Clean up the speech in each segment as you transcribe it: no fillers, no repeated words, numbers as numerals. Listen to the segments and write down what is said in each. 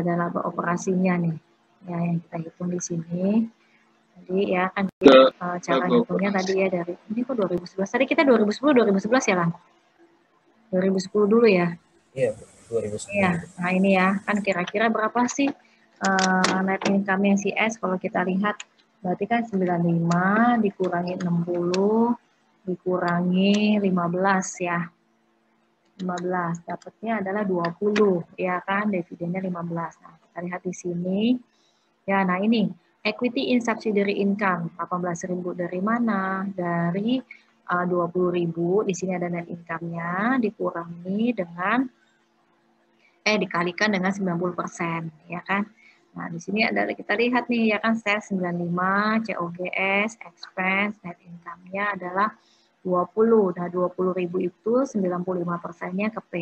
ada laba operasinya nih, ya yang kita hitung di sini. Jadi ya kan cara hitungnya tadi ya dari ini kok 2011. Tadi kita 2010 2011 ya lah. 2010 dulu ya. Iya, 2010. Iya. Nah, ini ya, kan kira-kira berapa sih net income yang CS kalau kita lihat berarti kan 95 dikurangi 60 dikurangi 15 ya. 15 dapatnya adalah 20 ya kan, dividennya 15. Nah, kita lihat di sini. Ya, nah ini equity in subsidiary income 18.000 dari mana? Dari 20.000, di sini ada net income-nya dikurangi dengan dikalikan dengan 90% ya kan. Nah, di sini ada kita lihat nih ya kan, sales 95, COGS, expense, net income-nya adalah 20. Nah, 20.000 itu 95%-nya ke P.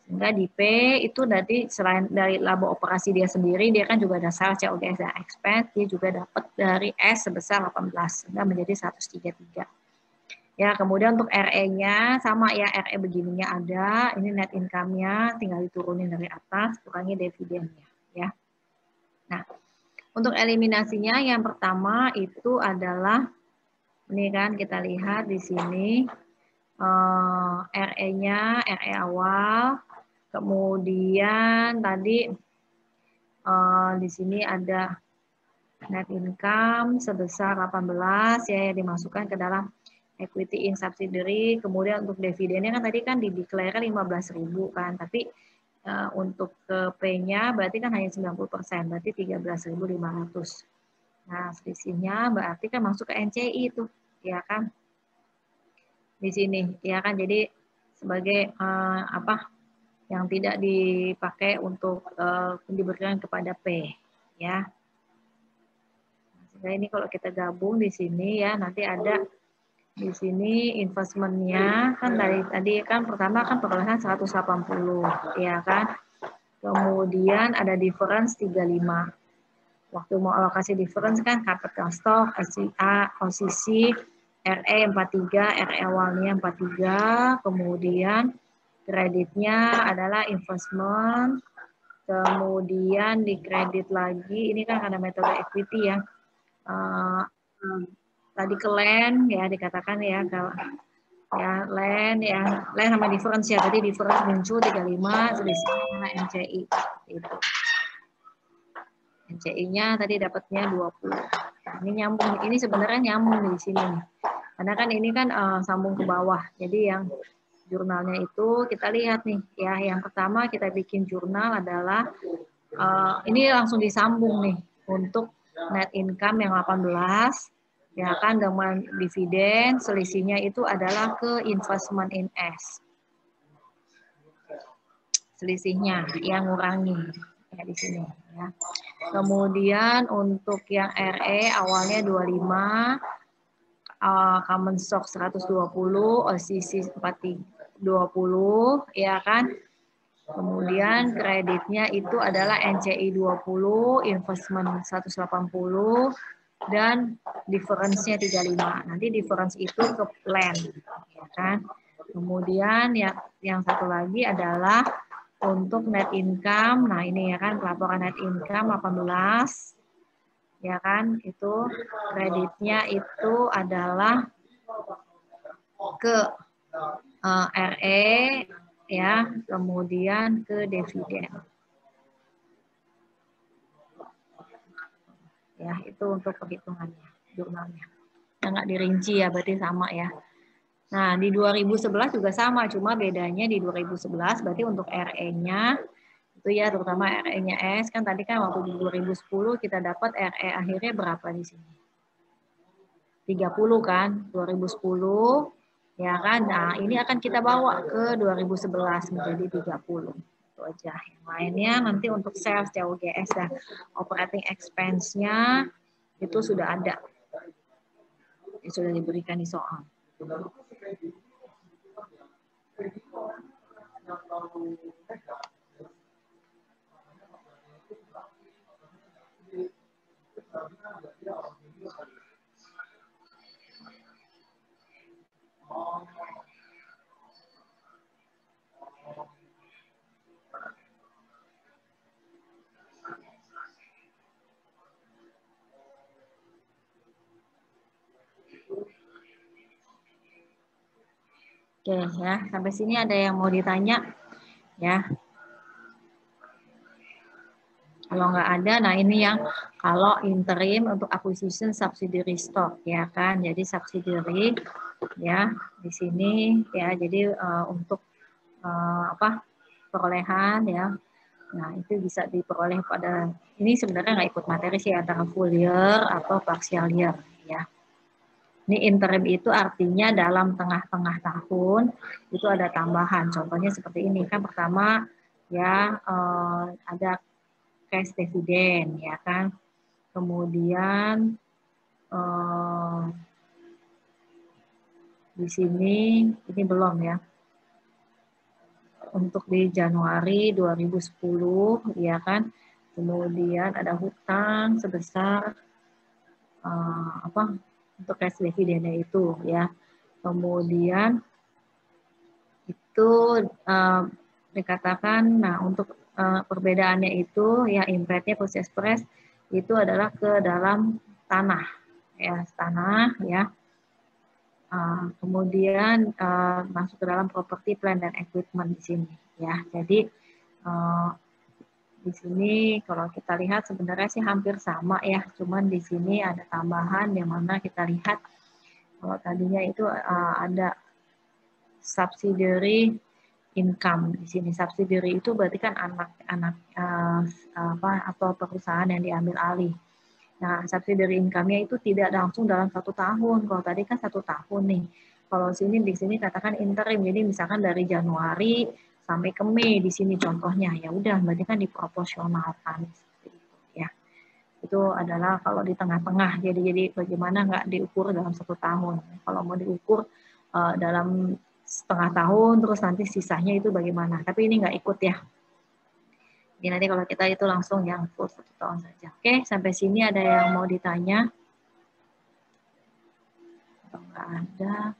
Sehingga di P itu nanti selain dari laba operasi dia sendiri, dia kan juga ada sales, COGS, dan expense, dia juga dapat dari S sebesar 18, sehingga menjadi 133. Ya, kemudian untuk RE-nya sama ya, RE begininya ada, ini net income-nya tinggal diturunin dari atas, kurangi dividennya ya. Nah, untuk eliminasinya yang pertama itu adalah ini kan kita lihat di sini RE-nya, RE awal, kemudian tadi di sini ada net income sebesar 18 ya yang dimasukkan ke dalam equity in subsidiary. Kemudian untuk dividennya kan tadi kan dideklarasi 15.000 kan, tapi untuk ke P-nya berarti kan hanya 90%, berarti 13.500. Nah, selisihnya berarti kan masuk ke NCI itu, ya kan? Di sini, ya kan? Jadi sebagai apa yang tidak dipakai untuk diberikan kepada P, ya. Nah, ini kalau kita gabung di sini ya, nanti ada di sini investmentnya kan tadi kan pertama kan perolehan 180 ya kan, kemudian ada difference 35. Waktu mau alokasi difference kan capital stock, SCA, OCC, RE 43, RE awalnya 43, kemudian kreditnya adalah investment, kemudian di kredit lagi ini kan ada metode equity ya. Tadi ke land ya dikatakan ya, kalau ya land sama difference ya, tadi difference muncul 35, selisihnya adalah NCI itu. NCI-nya tadi dapatnya 20. Nah, ini nyambung, ini sebenarnya nyambung di sini nih. Karena kan ini kan sambung ke bawah. Jadi yang jurnalnya itu kita lihat nih ya, yang pertama kita bikin jurnal adalah ini langsung disambung nih untuk net income yang 18 ya kan, dengan dividen selisihnya itu adalah ke investment in S. Selisihnya yang ngurangi ya di sini ya. Kemudian untuk yang RE awalnya 25, common stock 120, OCC 20 ya kan. Kemudian kreditnya itu adalah NCI 20, investment 180, dan difference-nya 35. Nanti difference itu ke plan, ya kan. Kemudian yang satu lagi adalah untuk net income. Nah, ini ya kan pelaporan net income 18. Ya kan, itu kreditnya itu adalah ke RE ya, kemudian ke dividen. Ya, itu untuk perhitungannya, jurnalnya. Nggak dirinci ya, berarti sama ya. Nah, di 2011 juga sama, cuma bedanya di 2011 berarti untuk RE-nya itu ya, terutama RE-nya S, kan tadi kan waktu di 2010 kita dapat RE akhirnya berapa di sini? 30 kan, 2010 ya kan. Nah, ini akan kita bawa ke 2011 menjadi 30. Itu aja. Yang lainnya nanti untuk sales, COGS dan operating expense-nya itu sudah ada. Itu sudah diberikan di soal. Oke ya, sampai sini ada yang mau ditanya ya. Kalau nggak ada, nah ini yang kalau interim untuk acquisition subsidiary stock ya kan. Jadi subsidiary ya di sini ya. Jadi untuk apa perolehan ya. Nah itu bisa diperoleh pada ini sebenarnya nggak ikut materi sih antara full year atau partial year ya. Ini interim itu artinya dalam tengah-tengah tahun itu ada tambahan. Contohnya seperti ini kan pertama ya ada cash dividend ya kan. Kemudian di sini ini belum ya. Untuk di Januari 2010 ya kan. Kemudian ada hutang sebesar apa untuk cash dividendnya itu ya. Kemudian itu dikatakan, nah untuk perbedaannya itu ya impactnya purchase price itu adalah ke dalam tanah ya. Kemudian masuk ke dalam property, plant dan equipment di sini ya. Jadi di sini kalau kita lihat sebenarnya sih hampir sama ya, cuman di sini ada tambahan yang mana kita lihat kalau tadinya itu ada subsidiary income di sini. Subsidiary itu berarti kan anak-anak atau perusahaan yang diambil alih. Nah, subsidiary income-nya itu tidak langsung dalam 1 tahun. Kalau tadi kan 1 tahun nih. Kalau di sini katakan interim. Jadi misalkan dari Januari sampai ke Mei di sini contohnya. Ya udah, berarti kan diproporsionalkan ya. Itu adalah kalau di tengah-tengah. Jadi bagaimana nggak diukur dalam 1 tahun. Kalau mau diukur dalam setengah tahun, terus nanti sisanya itu bagaimana. Tapi ini nggak ikut ya. Jadi nanti kalau kita itu langsung yang full 1 tahun saja. Oke, sampai sini ada yang mau ditanya? Kalau nggak ada.